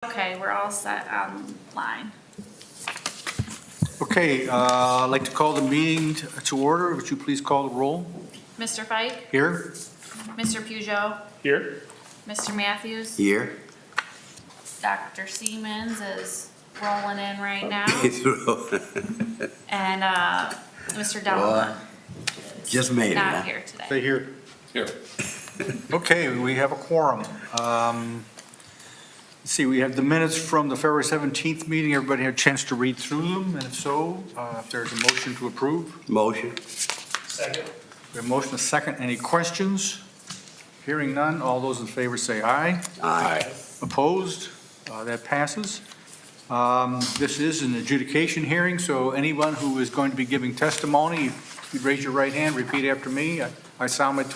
Okay, we're all set online. Okay, I'd like to call the meeting to order. Would you please call the roll? Mr. Fike? Here? Mr. Peugeot? Here. Mr. Matthews? Here. Dr. Siemens is rolling in right now. And Mr. Delma Just made it, huh? not here today. Stay here. Here. Okay, we have a quorum. Let's see, we have the minutes from the February 17th meeting. Everybody had a chance to read through them, and if so, if there's a motion to approve. Motion. Second. We have a motion, a second. Any questions? Hearing none, all those in favor say aye. Aye. Opposed? That passes. This is an adjudication hearing, so anyone who is going to be giving testimony, if you'd raise your right hand, repeat after me. I solemnly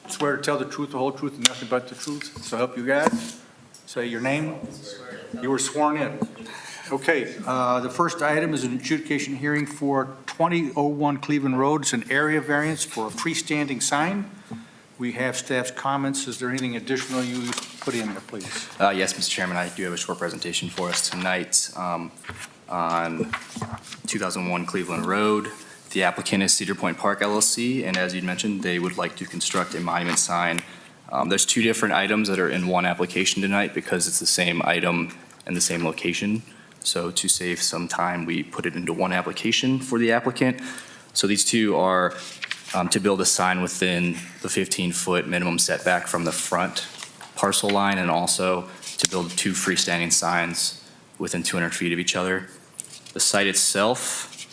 swear to tell the truth, the whole truth, and nothing but the truth, so help you God. Say your name. You were sworn in. Okay, the first item is an adjudication hearing for 2001 Cleveland Road. It's an area variance for a freestanding sign. We have staff's comments. Is there anything additional you put in there, please? Yes, Mr. Chairman, I do have a short presentation for us tonight on 2001 Cleveland Road. The applicant is Cedar Point Park LLC, and as you mentioned, they would like to construct a monument sign. There's two different items that are in one application tonight because it's the same item and the same location. So to save some time, we put it into one application for the applicant. So these two are to build a sign within the 15-foot minimum setback from the front parcel line, and also to build two freestanding signs within 200 feet of each other. The site itself,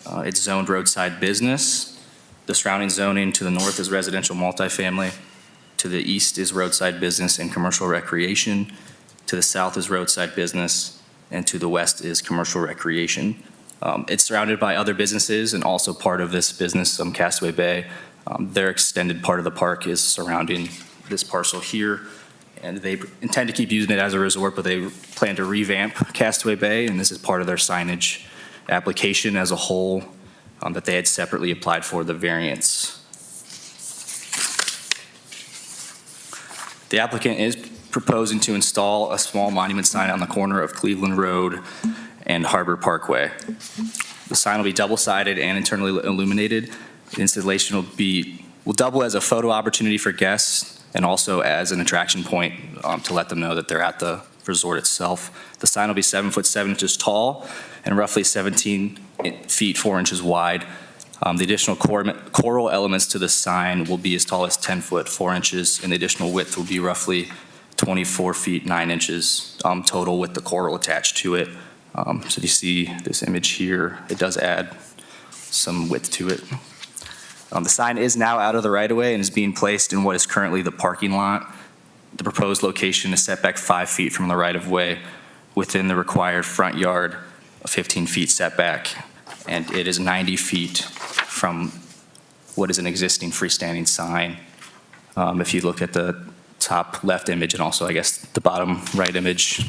it's zoned roadside business. The surrounding zoning to the north is residential multifamily. To the east is roadside business and commercial recreation. To the south is roadside business, and to the west is commercial recreation. It's surrounded by other businesses, and also part of this business, Castaway Bay, their extended part of the park is surrounding this parcel here. And they intend to keep using it as a resort, but they plan to revamp Castaway Bay, and this is part of their signage application as a whole that they had separately applied for the variance. The applicant is proposing to install a small monument sign on the corner of Cleveland Road and Harbor Parkway. The sign will be double-sided and internally illuminated. The installation will double as a photo opportunity for guests and also as an attraction point to let them know that they're at the resort itself. The sign will be 7 foot 7 inches tall and roughly 17 feet 4 inches wide. The additional coral elements to the sign will be as tall as 10 foot 4 inches, and the additional width will be roughly 24 feet 9 inches total with the coral attached to it. So you see this image here, it does add some width to it. The sign is now out of the right-of-way and is being placed in what is currently the parking lot. The proposed location is set back 5 feet from the right-of-way within the required front yard, a 15 feet setback, and it is 90 feet from what is an existing freestanding sign. If you look at the top left image and also, I guess, the bottom right image,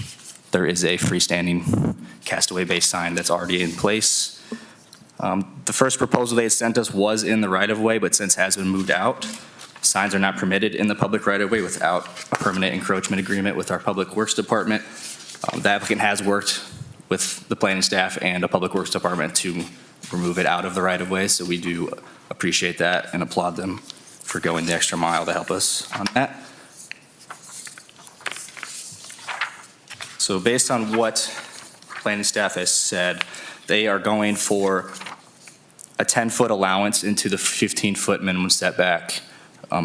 there is a freestanding Castaway Bay sign that's already in place. The first proposal they had sent us was in the right-of-way, but since has been moved out, signs are not permitted in the public right-of-way without a permanent encroachment agreement with our Public Works Department. The applicant has worked with the planning staff and a Public Works Department to remove it out of the right-of-way, so we do appreciate that and applaud them for going the extra mile to help us on that. So based on what planning staff has said, they are going for a 10-foot allowance into the 15-foot minimum setback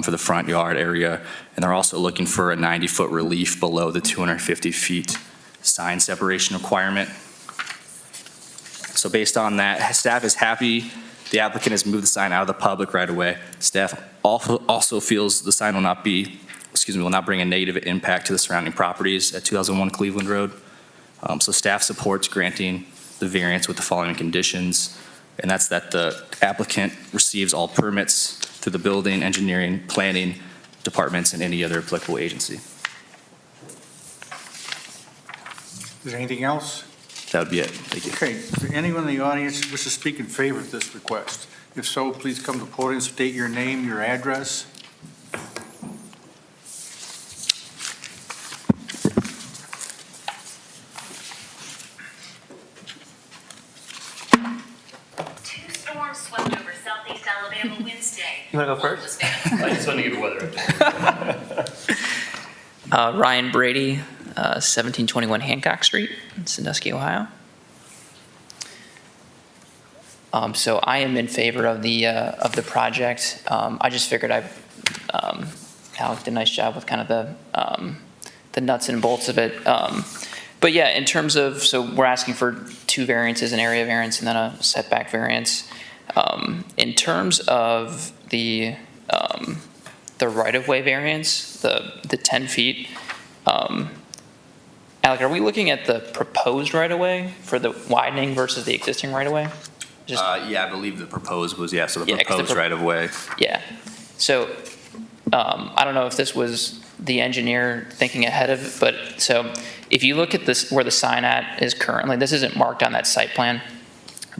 for the front yard area, and they're also looking for a 90-foot relief below the 250 feet sign separation requirement. So based on that, staff is happy the applicant has moved the sign out of the public right-of-way. Staff also feels the sign will not bring a negative impact to the surrounding properties at 2001 Cleveland Road. So staff supports granting the variance with the following conditions, and that's that the applicant receives all permits through the building, engineering, planning departments, and any other applicable agency. Is there anything else? That would be it. Thank you. Okay, is there anyone in the audience who wishes to speak in favor of this request? If so, please come to the podium, state your name, your address. swept over southeast Alabama Wednesday. You want to go first? I just want to give a weather update. Ryan Brady, 1721 Hancock Street, in Sandusky, Ohio. So I am in favor of the project. I just figured Alex did a nice job with kind of the nuts and bolts of it. But yeah, in terms of, so we're asking for 2 variances, an area variance and then a setback variance. In terms of the right-of-way variance, the 10 feet, Alec, are we looking at the proposed right-of-way for the widening versus the existing right-of-way? Yeah, I believe the proposed was, so the Yeah, 'cause the proposed right-of-way. Yeah. So I don't know if this was the engineer thinking ahead of it, but so if you look at this, where the sign at is currently, this isn't marked on that site plan,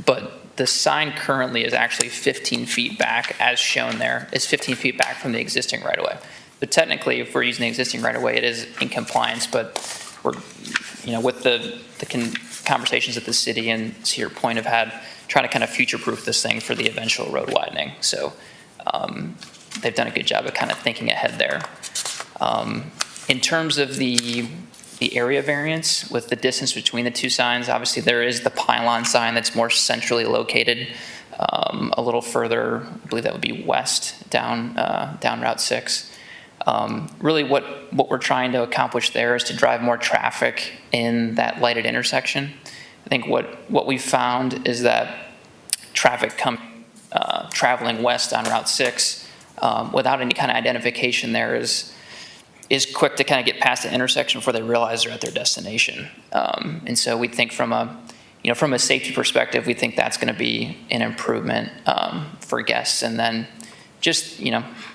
but the sign currently is actually 15 feet back, as shown there. It's 15 feet back from the existing right-of-way. But technically, if we're using the existing right-of-way, it is in compliance, but we're, with the conversations that the city and to your point have had, trying to kind of future-proof this thing for the eventual road widening. So they've done a good job of kind of thinking ahead there. In terms of the area variance with the distance between the 2 signs, obviously there is the pylon sign that's more centrally located, a little further, I believe that would be west down Route 6. Really what we're trying to accomplish there is to drive more traffic in that lighted intersection. I think what we found is that traffic traveling west on Route 6 without any kind of identification there is quick to kind of get past the intersection before they realize they're at their destination. And so we think from a safety perspective, we think that's going to be an improvement for guests. And then just,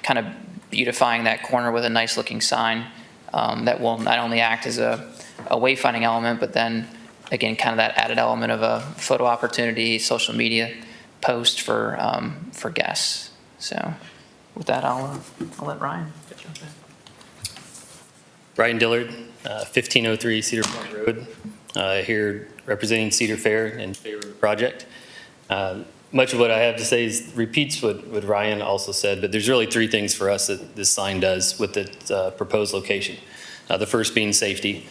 kind of beautifying that corner with a nice looking sign that will not only act as a wayfinding element, but then again, kind of that added element of a photo opportunity, social media post for guests. So with that, I'll let Ryan jump in. Brian Dillard, 1503 Cedar Point Road, here representing Cedar Fair in favor of the project. Much of what I have to say repeats what Ryan also said, but there's really 3 things for us that this sign does with its proposed location. The first being safety,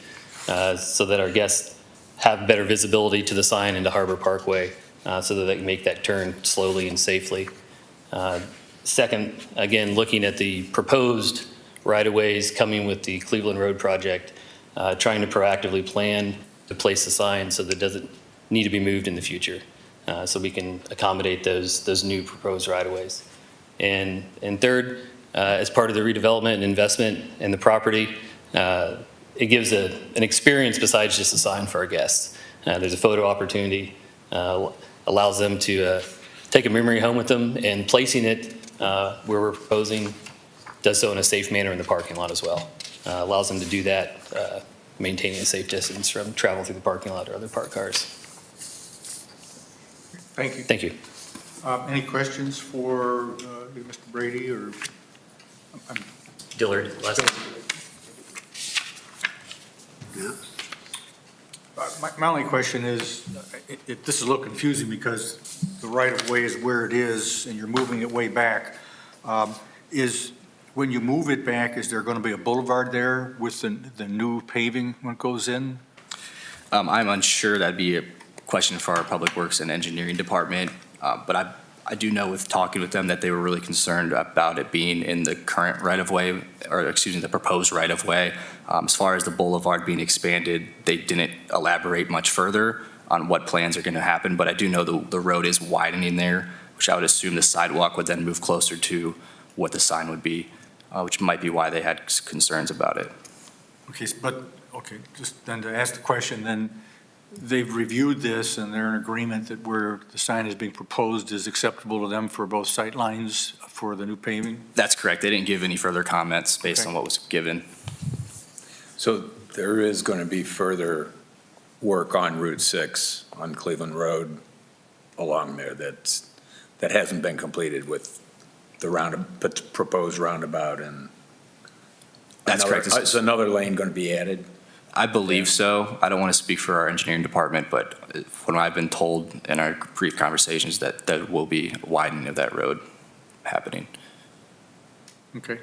so that our guests have better visibility to the sign into Harbor Parkway, so that they can make that turn slowly and safely. Second, again, looking at the proposed right-of-ways coming with the Cleveland Road project, trying to proactively plan to place the sign so that it doesn't need to be moved in the future, so we can accommodate those new proposed right-of-ways. And third, as part of the redevelopment and investment in the property, it gives an experience besides just a sign for our guests. There's a photo opportunity, allows them to take a memory home with them, and placing it where we're proposing does so in a safe manner in the parking lot as well. Allows them to do that, maintaining a safe distance from travel through the parking lot or other parked cars. Thank you. Thank you. Any questions for Mr. Brady or? Dillard, last name. My only question is, this is a little confusing because the right-of-way is where it is and you're moving it way back. When you move it back, is there going to be a boulevard there with the new paving when it goes in? I'm unsure. That'd be a question for our Public Works and Engineering Department. But I do know with talking with them that they were really concerned about it being in the current right-of-way, or excuse me, the proposed right-of-way. As far as the boulevard being expanded, they didn't elaborate much further on what plans are going to happen. But I do know the road is widening there, which I would assume the sidewalk would then move closer to what the sign would be, which might be why they had concerns about it. Okay, just then to ask the question, then they've reviewed this and they're in agreement that where the sign is being proposed is acceptable to them for both sight lines for the new paving? That's correct. They didn't give any further comments based on what was given. So there is going to be further work on Route 6 on Cleveland Road along there that hasn't been completed with the proposed roundabout and That's correct. Is another lane going to be added? I believe so. I don't want to speak for our engineering department, but when I've been told in our brief conversations that there will be widening of that road happening. Okay.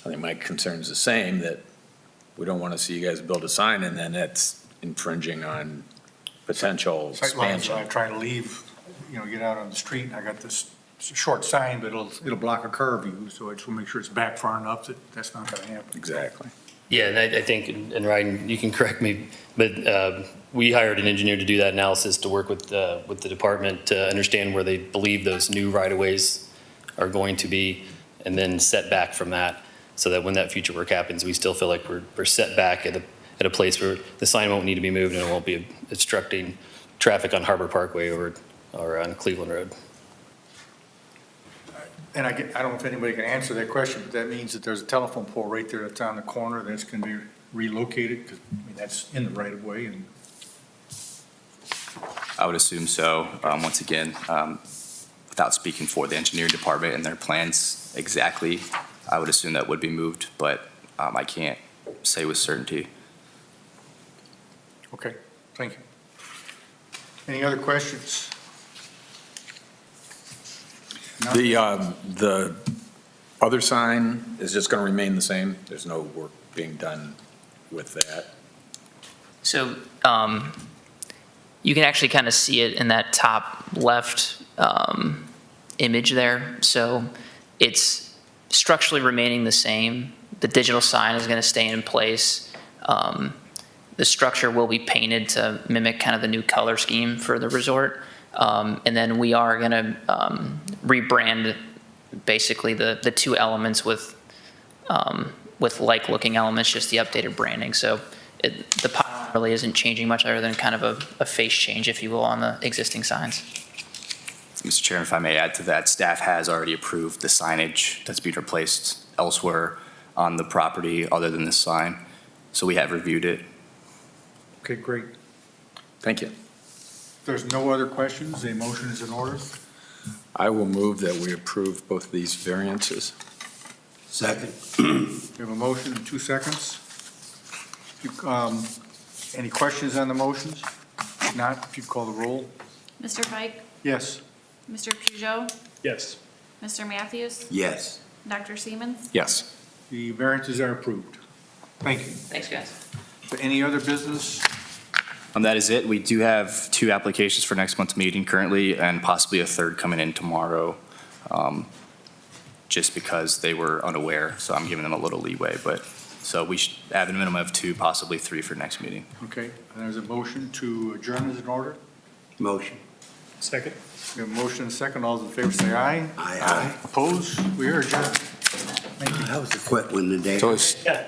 I think my concern's the same, that we don't want to see you guys build a sign and then it's infringing on potential Sight lines, expansion. I'm trying to leave, get out on the street, and I got this short sign, but it'll block a curve view, so I just want to make sure it's back far enough that that's not going to happen. Exactly. Yeah, and I think, and Ryan, you can correct me, but we hired an engineer to do that analysis to work with the department to understand where they believe those new right-of-ways are going to be, and then set back from that, so that when that future work happens, we still feel like we're set back at a place where the sign won't need to be moved and it won't be obstructing traffic on Harbor Parkway or on Cleveland Road. And I don't know if anybody can answer that question, but that means that there's a telephone pole right there that's on the corner that's going to be relocated, because, that's in the right of way, and I would assume so. Once again, without speaking for the engineering department and their plans exactly, I would assume that would be moved, but I can't say with certainty. okay, thank you. Any other questions? No? The other sign is just going to remain the same? There's no work being done with that? So you can actually kind of see it in that top left image there. So it's structurally remaining the same. The digital sign is going to stay in place. The structure will be painted to mimic kind of the new color scheme for the resort. And then we are going to rebrand basically the two elements with like-looking elements, just the updated branding. So the pylon really isn't changing much other than kind of a face change, if you will, on the existing signs. Mr. Chairman, if I may add to that, staff has already approved the signage that's being replaced elsewhere on the property other than this sign. So we have reviewed it. Okay, great. Thank you. If there's no other questions, a motion is in order. I will move that we approve both of these variances. Second. We have a motion in 2 seconds. Any questions on the motions? If not, if you call the roll. Mr. Pike? Yes. Mr. Peugeot? Yes. Mr. Matthews? Yes. Dr. Siemens? Yes. The variances are approved. Thank you. Thanks, guys. So any other business? That is it. We do have 2 applications for next month's meeting currently, and possibly a third coming in tomorrow, just because they were unaware, so I'm giving them a little leeway. But so we should have a minimum of 2, possibly 3 for next meeting. Okay, and there's a motion to adjourn is in order. Motion. Second. We have a motion and a second. All those in favor say aye. Aye. Opposed? We are adjourned. Thank you. That was a quick one today. So it's